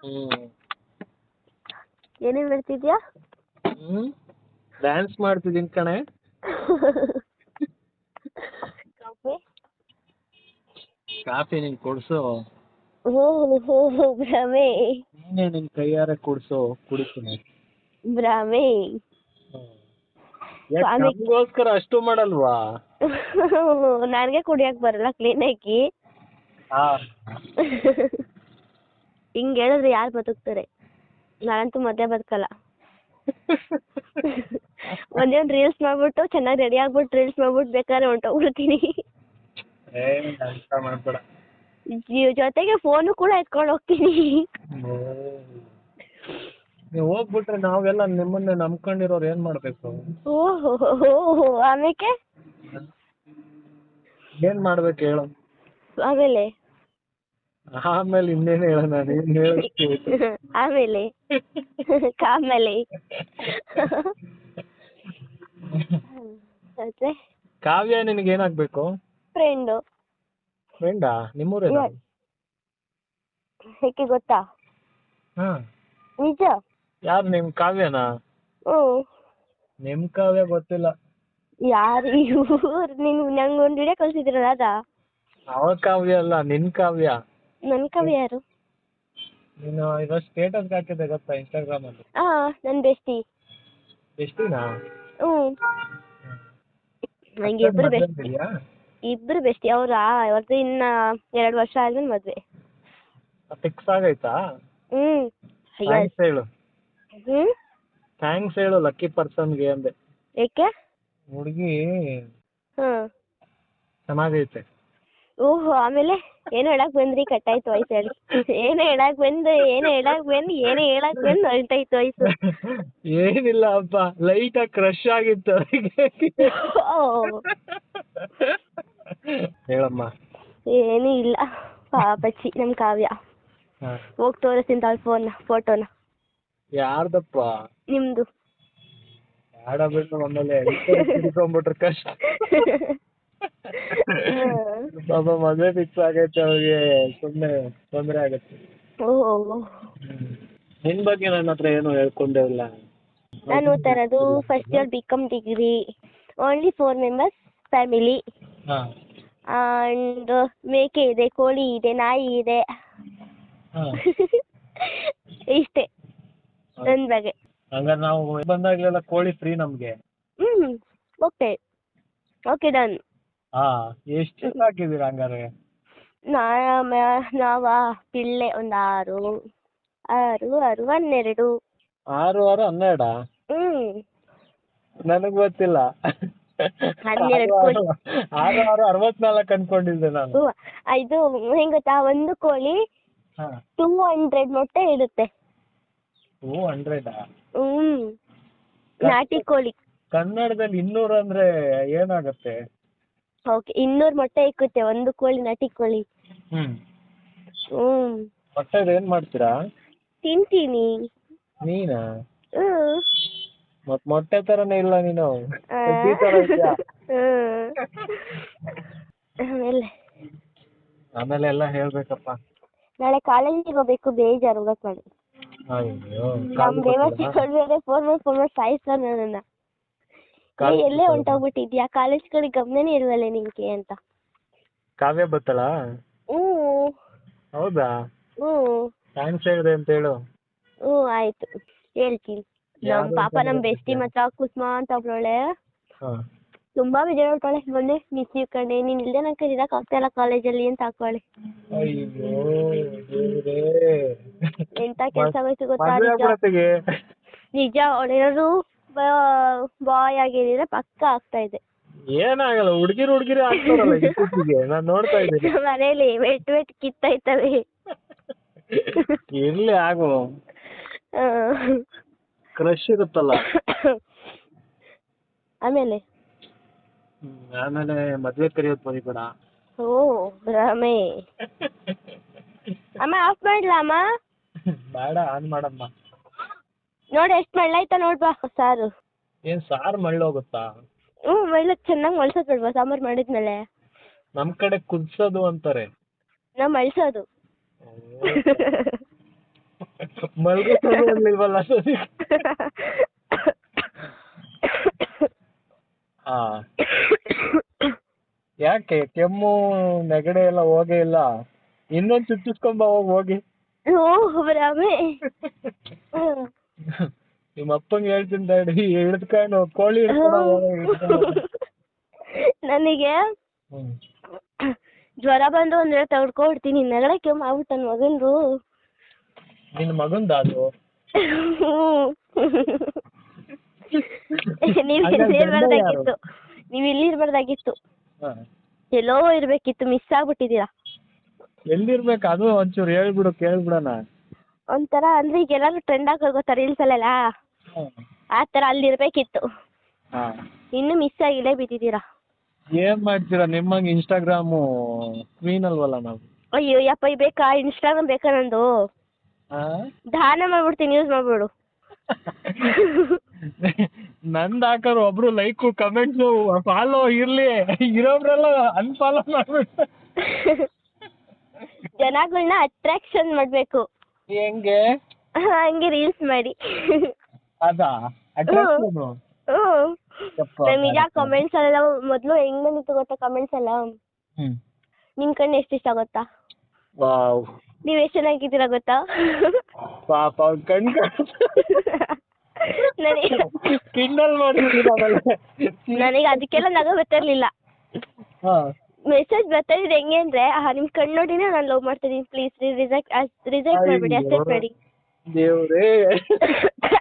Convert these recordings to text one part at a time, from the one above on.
ಹ್ಮ್ ಏನೇನ್ ಮಾಡ್ತಿದ್ಯಾ? ಡ್ಯಾನ್ಸ್ ಮಾಡ್ತಿದ್ದೀನಿ ಕಣೆ. ಕಾಫಿ? ಕಾಫಿ ನೀನ್ ಕೊಡ್ಸು. ಭ್ರಮೆ. ನೀನೇ ನಿನ್ ಕೈಯಾರೆ ಕುಡ್ಸು, ಕುಡಿತೀನಿ. ಭ್ರಮೆ. ನಮಗೋಸ್ಕರ ಅಷ್ಟು ಮಾಡಲ್ವಾ? ನನ್ಗೆ ಕುಡಿಯಕ್ ಬರಲ್ಲ ಕ್ಲೀನ್ ಆಗಿ. ಹಿಂಗ್ ಹೇಳಿದ್ರೆ ಯಾರು ಬದುಕ್ತಾರೆ? ನಾನಂತೂ ಮದ್ಯ ಬದುಕಲ್ಲ. ಒಂದೇ ಒಂದು ರೀಲ್ಸ್ ಮಾಡ್ಬಿಟ್ಟು ಚೆನ್ನಾಗಿ ರೆಡಿ ಆಗ್ಬಿಟ್ಟು ರೀಲ್ಸ್ ಮಾಡ್ಬಿಟ್ಟು ಬೇಕಾದ್ರೆ ಹೊಂಟೋಗ್ಬಿಡ್ತೀನಿ. ಜೊತೆಗೆ ಫೋನು ಕೂಡ ಎತ್ಕೊಂಡು ಹೋಗ್ತೀನಿ. ನೀವು ಹೋಗ್ಬಿಟ್ರೆ ನಾವೆಲ್ಲ ನಿಮ್ಮನ್ನೇ ನಂಬ್ಕೊಂಡಿರೋರು ಏನ್ ಮಾಡ್ಬೇಕು? ಓಹೋ ಆಮೇಲೆ ಏನ್ ಮಾಡ್ಬೇಕು ಹೇಳು? ಆಮೇಲೆ ಇನ್ನೇನು ಹೇಳೋಣ? ನೀನ್ ಹೇಳು. ಆಮೇಲೆ ಕಾಮೇಲೆ ಮತ್ತೆ ಕಾವ್ಯ ನಿನಗೆ ಏನಾಗ್ಬೇಕು? ಫ್ರೆಂಡಾ? ನಿಮ್ಮೂರೇನಾ? ಹೇಗೆ ಗೊತ್ತಾ? ನಿಜ. ಯಾರು ನಿಮ್ ಕಾವ್ಯನಾ? ನಿಮ್ ಕಾವ್ಯ ಗೊತ್ತಿಲ್ಲ. ಯಾರು ಇವ್ರು? ನೀನು ನಂಗೆ ಒಂದು ವಿಡಿಯೋ ಕಳ್ಸಿದ್ರಲ್ಲ ಅದ? ಅವ ಕಾವ್ಯ ಅಲ್ಲ, ನಿನ್ ಕಾವ್ಯ. ನನ್ ಕಾವ್ಯ ಯಾರು? ನೀನು ಇವತ್ತು ಸ್ಟೇಟಸ್ ಹಾಕಿದ್ದೆ ಗೊತ್ತಾ ಇನ್ಸ್ಟಾಗ್ರಾಮ್ ಅಲ್ಲಿ? ನನ್ ಬೆಸ್ಟಿ. ಬೆಸ್ಟಿನಾ? ನಂಗೆ ಇಬ್ರು ಬೆಸ್ಟಿ. ಅವ್ರದ್ದು ಇನ್ನ 2 ವರ್ಷ ಆದ್ಮೇಲೆ ಮದ್ವೆ. ಫಿಕ್ಸ್ ಆಗೈತಾ? ಥ್ಯಾಂಕ್ಸ್ ಹೇಳು. ಥ್ಯಾಂಕ್ಸ್ ಹೇಳು ಲಕ್ಕಿ ಪರ್ಸನ್ಗೆ ಅಂದೆ. ಏಕೆ? ಹುಡುಗಿ ಚೆನ್ನಾಗೈತೆ. ಓಹೋ, ಆಮೇಲೆ ಏನು ಹೇಳಕ್ ಬಂದ್ರಿ? ಕಟ್ಟಾಯ್ತು ವಯಸ್ಸು ಹೇಳಿ. ಏನು ಹೇಳಕ್ ಬಂದು ಅಳ್ತಾಯ್ತು ವಯಸ್ಸು. ಏನಿಲ್ಲ ಅಪ್ಪ, ಲೈಟ್ ಆಗಿ ಕ್ರಶ್ ಆಗಿತ್ತು ಹೇಳಮ್ಮ. ಏನೂ ಇಲ್ಲ ಪಾಪಚ್ಚಿ ನಮ್ ಕಾವ್ಯ. ಹೋಗ್ ತೋರಿಸ್ತೀನಿ ಫೋಟೋನ. ಯಾರ್ದಪ್ಪ? ನಿಮ್ದು. ಯಾಡ ಬಿಟ್ಟು ಆಮೇಲೆ ಹಿಡ್ಕೊಂಡ್ಬಿಟ್ರೆ ಕಷ್ಟ. ಪಾಪ ಮದ್ವೆ ಫಿಕ್ಸ್ ಆಗೈತೆ ಅವ್ರಿಗೆ, ಸುಮ್ಮನೆ ತೊಂದರೆ ಆಗತ್ತೆ. ನಿನ್ ಬಗ್ಗೆ ನನ್ನ ಹತ್ರ ಏನು ಹೇಳ್ಕೊಂಡೇ ಇಲ್ಲ. ನಾನು ಓದ್ತಾ ಇರೋದು first year BCom degree. Only 4 members family. And ಮೇಕೆ ಇದೆ, ಕೋಳಿ ಇದೆ, ನಾಯಿ ಇದೆ. ಇಷ್ಟೇ ನನ್ನ ಬಗ್ಗೆ. ಹಂಗಾರೆ ನಾವು ಬಂದಾಗ್ಲೆಲ್ಲ ಕೋಳಿ ಫ್ರೀ ನಮ್ಗೆ. Okay done. ಎಷ್ಟು ಹಾಕಿದೀರ ಹಂಗಾರೆ? ನಾವಾ ಪಿಳ್ಳೆ ಒಂದು 6, 12. 6, 12? ನನಗ್ ಗೊತ್ತಿಲ್ಲ. 12 ಕೋಳಿ. 6, 64 ಅನ್ಕೊಂಡಿದ್ದೆ ನಾನು. ಇದು ಹೆಂಗ್ ಗೊತ್ತಾ, ಒಂದು ಕೋಳಿ 200 ಮೊಟ್ಟೆ ಇಡುತ್ತೆ. 200? ನಾಟಿ ಕೋಳಿ. ಕನ್ನಡದಲ್ಲಿ 200 ಅಂದ್ರೆ ಏನಾಗತ್ತೆ? ಓಕೆ, 200 ಮೊಟ್ಟೆ ಇಕ್ಕುತ್ತೆ ಒಂದು ಕೋಳಿ, ನಾಟಿ ಕೋಳಿ. ಮೊಟ್ಟೆ ಏನ್ ಮಾಡ್ತೀರಾ? ತಿಂತೀನಿ. ನೀನಾ? ಮತ್ ಮೊಟ್ಟೆ ತರನೇ ಇಲ್ಲ ನೀನು. ಆಮೇಲೆ ಎಲ್ಲ ಹೇಳ್ಬೇಕಪ್ಪ. ನಾಳೆ ಕಾಲೇಜಿಗೆ ಹೋಗ್ಬೇಕು, ಬೇಜಾರು ಹೋಗಕ್ ಮಾಡಿ. ನಮ್ ದೇವಸ್ಥಾನ ಫೋನ್ ಸಾಯಿಸ್ತಾರೆ ನನ್ನ. ಎಲ್ಲೇ ಹೊಂಟೋಗ್ಬಿಟ್ಟಿದ್ಯಾ, ಕಾಲೇಜ್ ಕಡೆ ಗಮನನೇ ಇಲ್ವಲ್ಲ ನಿನ್ಗೆ ಅಂತ. ಕಾವ್ಯ ಬತ್ತಳ? ಹೌದಾ? ಥ್ಯಾಂಕ್ಸ್ ಹೇಳಿದೆ ಅಂತ ಹೇಳು. ಆಯ್ತು ಹೇಳ್ತೀನಿ. ನಮ್ ಬೆಸ್ಟಿ ಮಾತ್ರ ಕುಸುಮಾ ಅಂತ ಒಬ್ಳೊಳೆ ತುಂಬಾ ಬೇಜಾರಾಗ್ತಾಳೆ. ಮೊನ್ನೆ ಮಿಸ್ ಯು ಕಣೆ, ನೀನ್ ಇಲ್ದೆ ನಂಗೆ ಇರಕ್ ಆಗ್ತಾ ಇಲ್ಲ ಕಾಲೇಜಲ್ಲಿ ಅಂತ ಹಾಕೋಳೆ. ಎಂತ ಕೆಲ್ಸ ಆಗೋಯ್ತು ಗೊತ್ತಾ? ನಿಜ, ಅವಳೇನಾದ್ರು ಬಾಯ್ ಆಗಿದ್ರೆ ಪಕ್ಕ ಆಗ್ತಾ ಇದೆ. ಏನಾಗಲ್ಲ, ಹುಡುಗಿರು ಆಗ್ತಾರಲ್ಲ ಇತ್ತೀಚೆಗೆ, ನಾನ್ ನೋಡ್ತಾ ಇದ್ದೀನಿ. ಮನೇಲಿ ವೆಟ್ ಕಿತ್ತಾಯ್ತವೆ. ಇರ್ಲಿ ಆಗು, ಕ್ರಶ್ ಇರುತ್ತಲ್ಲ. ಆಮೇಲೆ ಮದ್ವೆ ಕರಿಯೋದ್ ಬರೀಬೇಡ. ಭ್ರಮೆ. ಅಮ್ಮ ಆಫ್ ಮಾಡ್ಲಾ ಅಮ್ಮ? ಬೇಡ, ಆನ್ ಮಾಡಮ್ಮ. ನೋಡಿ ಎಷ್ಟು ಮಳ್ಳಾಯ್ತಾ ನೋಡ್ಬಾ ಸಾರು. ಏನ್ ಸಾರು ಮಳ್ಳೋಗುತ್ತಾ? ಮಳ್ಳಕ್ ಚೆನ್ನಾಗಿ ಮಳ್ಸೋದ್ ಬೇಡ್ವಾ ಸಾಂಬಾರ್ ಮಾಡಿದ್ಮೇಲೆ? ನಮ್ ಕಡೆ ಕುದ್ಸೋದು ಅಂತಾರೆ. ನಾವ್ ಮಳ್ಸೋದು. ಮಲ್ಗೋತಾನು ಇರ್ಲಿಲ್ವಲ್ಲ ಸರಿ. ಹಾ ಯಾಕೆ ಕೆಮ್ಮು ನೆಗಡಿ ಎಲ್ಲ ಹೋಗೇ ಇಲ್ಲ? ಇನ್ನೊಂದು ಚುಚ್ಚಿಸ್ಕೊಂಬ ಹೋಗಿ. ಭ್ರಮೆ. ನಿಮ್ಮ ಅಪ್ಪಂಗೆ ಹೇಳ್ತೀನಿ ಡ್ಯಾಡಿ, ಹಿಡಿದ್ಕೊಂಡು ಕೋಳಿ ನನಗೆ ಜ್ವರ ಬಂದು ಒಂದ್ ವೇಳೆ ತಗೊಡ್ಕೊಡ್ತೀನಿ. ನೆಗಡೆ ಕೆಮ್ಮು ಆಗ್ಬಿಟ್ಟು ನನ್ನ ಮಗಂದು. ನಿನ್ನ ಮಗಂದ ಅದು? ನೀವ್ ಇರ್ಬಾರ್ದಾಗಿತ್ತು, ನೀವ್ ಇಲ್ಲಿ ಇರ್ಬಾರ್ದಾಗಿತ್ತು, ಎಲ್ಲೋ ಇರ್ಬೇಕಿತ್ತು, ಮಿಸ್ ಆಗ್ಬಿಟ್ಟಿದೀರಾ. ಎಲ್ಲಿರ್ಬೇಕು ಅದು ಒಂಚೂರು ಹೇಳ್ಬಿಡು, ಕೇಳ್ಬಿಡಣ. ಒಂಥರ ಅಂದ್ರೆ ಈಗ ಎಲ್ಲಾರು ಟ್ರೆಂಡ್ ಆಗಿ ಹೋಗೋ ರೀಲ್ಸ್ ಅಲ್ಲೆಲ್ಲ ಆ ತರ ಅಲ್ಲಿ ಇರ್ಬೇಕಿತ್ತು. ಇನ್ನು ಮಿಸ್ ಆಗಿಲ್ಲೇ ಬಿದ್ದಿದ್ದೀರಾ. ಏನ್ ಮಾಡ್ತೀರಾ, ನಿಮ್ಮಂಗೆ ಇನ್ಸ್ಟಾಗ್ರಾಮು ಕ್ವೀನ್ ಅಲ್ವಲ್ಲ ನಾವು. ಅಯ್ಯೋ ಯಪ್ಪ ಬೇಕಾ ಇನ್ಸ್ಟಾಗ್ರಾಮ್ ಬೇಕಾ ನಂದು? ದಾನ ಮಾಡ್ಬಿಡ್ತೀನಿ, ಯೂಸ್ ಮಾಡ್ಬಿಡು. ನಂದ್ ಹಾಕೋರು ಒಬ್ರು ಲೈಕ್ ಕಮೆಂಟ್ಸ್ ಫಾಲೋ ಇರ್ಲಿ, ಇರೋಬ್ರೆಲ್ಲ ಅನ್ಫಾಲೋ ಮಾಡ್ಬಿಟ್ಟು ಜನಗಳನ್ನ ಅಟ್ರಾಕ್ಷನ್ ಮಾಡ್ಬೇಕು. ಹೆಂಗೆ? ಹಂಗೆ ರೀಲ್ಸ್ ಮಾಡಿ. ಅದಾ ಅಟ್ರಾಕ್ಷನ್? ನಿಜ ಕಮೆಂಟ್ಸ್ ಎಲ್ಲ ಮೊದ್ಲು ಹೆಂಗ್ ಬಂದಿತ್ತು ಗೊತ್ತಾ ಕಮೆಂಟ್ಸ್ ಎಲ್ಲ? ನಿಮ್ ಕಣ್ಣು ಎಷ್ಟು ಇಷ್ಟ ಗೊತ್ತಾ? ನೀವ್ ಎಷ್ಟು ಚೆನ್ನಾಗಿದ್ದೀರಾ ಗೊತ್ತಾ? ಪಾಪ ಕಣ್ ನನಗೆ ಅದಕ್ಕೆಲ್ಲ ನಗು ಬರ್ತಿರ್ಲಿಲ್ಲ. ಮೆಸೇಜ್ ಬರ್ತಾ ಇದ್ ಹೆಂಗೆ ಅಂದ್ರೆ ನಿಮ್ ಕಣ್ಣು ನೋಡಿನೇ ನಾನು ಲವ್ ಮಾಡ್ತಿದೀನಿ, ಪ್ಲೀಸ್ ರಿಜೆಕ್ಟ್ ಮಾಡ್ಬೇಡಿ, ಅಕ್ಸೆಪ್ಟ್ ಮಾಡಿ.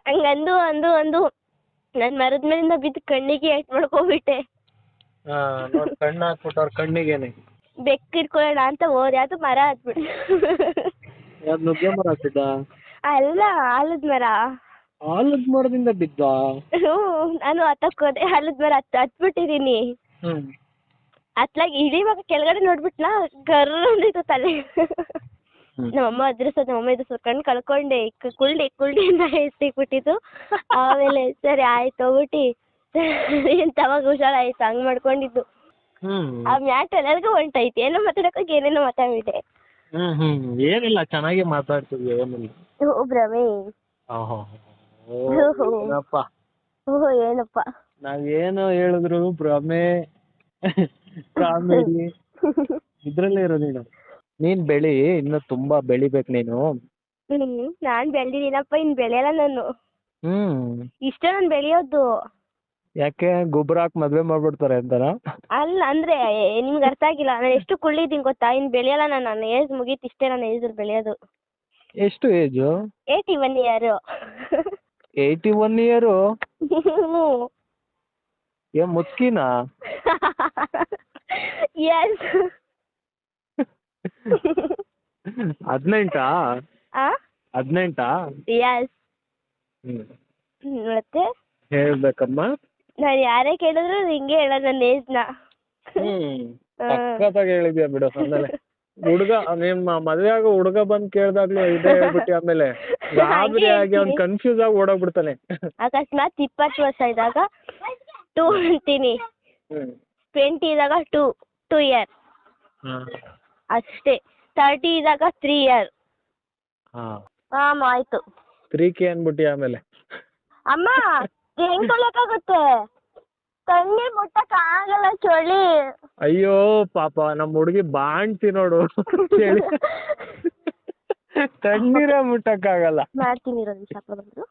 ಹಂಗಂದು ಅಂದು ಅಂದು ನನ್ ಮರದ ಮೇಲಿಂದ ಬಿದ್ದು ಕಣ್ಣಿಗೆ ಏಟ್ ಮಾಡ್ಕೊಂಡ್ಬಿಟ್ಟೆ. ಕಣ್ಣು ಹಾಕ್ಬಿಟ್ಟವ್ರ ಕಣ್ಣಿಗೇನೆ. ಬೆಕ್ಕು ಇಟ್ಕೊಳ್ಳೋಣ ಅಂತ ಹೋದೆ, ಅದು ಮರ ಹತ್ಬಿಟ್ಟು. ನುಗ್ಗೆ ಮರ ಹತ್ತಿದ್ದ? ಅಲ್ಲ, ಆಲದ ಮರ. ಆಲದ ಮರದಿಂದ ಬಿದ್ದ? ನಾನು ಹತ್ತಕ್ ಹೋದೆ, ಆಲದ ಮರ ಹತ್ಬಿಟ್ಟಿದೀನಿ. ಅತ್ಲಾಗ ಇಳಿವಾಗ ಕೆಳಗಡೆ ನೋಡ್ಬಿಟ್ನಾ, ಗರ್ರ ಅಂದಿತ್ತು ತಲೆ. ನಮ್ಮಮ್ಮ ಅದ್ರಸೋದು, ನಮ್ಮಮ್ಮ ಎದುರ್ಸೋದು, ಕಣ್ಣು ಕಳ್ಕೊಂಡೆ. ಕುಳ್ಳಿ ಅಂತ ಎತ್ತಿಕ್ಬಿಟ್ಟಿದ್ದು. ಆಮೇಲೆ ಸರಿ ಆಯ್ತು ಹೋಗ್ಬಿಟ್ಟು ಎಂತವಾಗ ಹುಷಾರಾಯ್ತು, ಹಂಗ್ ಮಾಡ್ಕೊಂಡಿದ್ದು. ಆ ಮ್ಯಾಟ್ ಎಲ್ಲರಿಗೂ ಹೊಂಟೈತಿ, ಏನೋ ಮಾತಾಡೋಕೆ ಏನೇನೋ ಮಾತಾಡ್ಬಿಟ್ಟೆ. ಏನಿಲ್ಲ, ಚೆನ್ನಾಗಿ ಮಾತಾಡ್ತಿದ್ವಿ, ಏನಿಲ್ಲ. ಭ್ರಮೆ. ಏನಪ್ಪ ನಾವೇನೋ ಹೇಳಿದ್ರು ಭ್ರಮೆ, ಕಾಮಿಡಿ ಇದ್ರಲ್ಲೇ ಇರೋ. ನೀನ್ ಬೆಳಿ, ಇನ್ನು ತುಂಬಾ ಬೆಳಿಬೇಕು ನೀನು. ನಾನ್ ಬೆಳ್ದಿದ್ದೀನಪ್ಪ, ಇನ್ ಬೆಳೆಯಲ್ಲ ನಾನು. ಇಷ್ಟ ನಾನ್ ಬೆಳೆಯೋದು. ಯಾಕೆ ಗೊಬ್ಬರ ಹಾಕಿ ಮದ್ವೆ ಮಾಡ್ಬಿಡ್ತಾರೆ ಅಂತಾರ? ಅಲ್ಲ ಅಂದ್ರೆ ನಿಮ್ಗೆ ಅರ್ಥ ಆಗಿಲ್ಲ, ನಾನು ಎಷ್ಟು ಕುಳ್ಳಿದ್ದೀನಿ ಗೊತ್ತಾ? ಇನ್ ಬೆಳೆಯಲ್ಲ ನಾನು, ನನ್ನ ಏಜ್ ಮುಗೀತು, ಇಷ್ಟೇ ನನ್ನ ಏಜ್ ಬೆಳೆಯೋದು. ಎಷ್ಟು ಏಜು? 81 ಇಯರ್. 81 ಇಯರ್? ಏನ್ ಮುಚ್ಕಿನಾ? ಎಸ್. 18? 18? ಎಸ್. ಮತ್ತೆ ಹೇಳ್ಬೇಕಮ್ಮ, ನಾನು ಯಾರೇ ಕೇಳಿದ್ರು ಹಿಂಗೆ ಹೇಳೋದು ನನ್ನ ಏಜ್ನ. ಸಕ್ಕತ್ತಾಗಿ ಹೇಳಿದ್ಯಾ ಬಿಡು. ಆಮೇಲೆ ಹುಡುಗ, ನಿಮ್ಮ ಮದ್ವೆ ಆಗೋ ಹುಡುಗ ಬಂದ್ ಕೇಳ್ದಾಗ್ಲೂ ಇದೇ ಹೇಳ್ಬಿಟ್ಟಿ, ಆಮೇಲೆ ಗಾಬರಿ ಆಗಿ ಅವ್ನು ಕನ್ಫ್ಯೂಸ್ ಆಗಿ ಓಡೋಗ್ಬಿಡ್ತಾನೆ. ಅಕಸ್ಮಾತ್ 20 ವರ್ಷ ಇದ್ದಾಗ 2 ಅಂತೀನಿ, 20 ಇದ್ದಾಗ 2 ಇಯರ್ ಅಷ್ಟೇ, 30 ಇದ್ದಾಗ 3 ಇಯರ್. ಆಯ್ತು 3K ಅನ್ಬಿಟ್ಟಿ. ಆಮೇಲೆ ಅಮ್ಮ ಹೆಂಗ್ ತೊಳಕಾಗುತ್ತೆ, ಕಣ್ಣೀರ್ ಮುಟ್ಟಕ್ ಆಗಲ್ಲ ಚಳಿ. ಅಯ್ಯೋ ಪಾಪ ನಮ್ಮ ಹುಡುಗಿ ಬಾಣ್ತಿ ನೋಡು, ಕಣ್ಣೀರೇ ಮುಟ್ಟಕ್ ಆಗಲ್ಲ. ಮಾಡ್ತೀನಿ, 2 ನಿಮಿಷ ಬಂದ್ರು.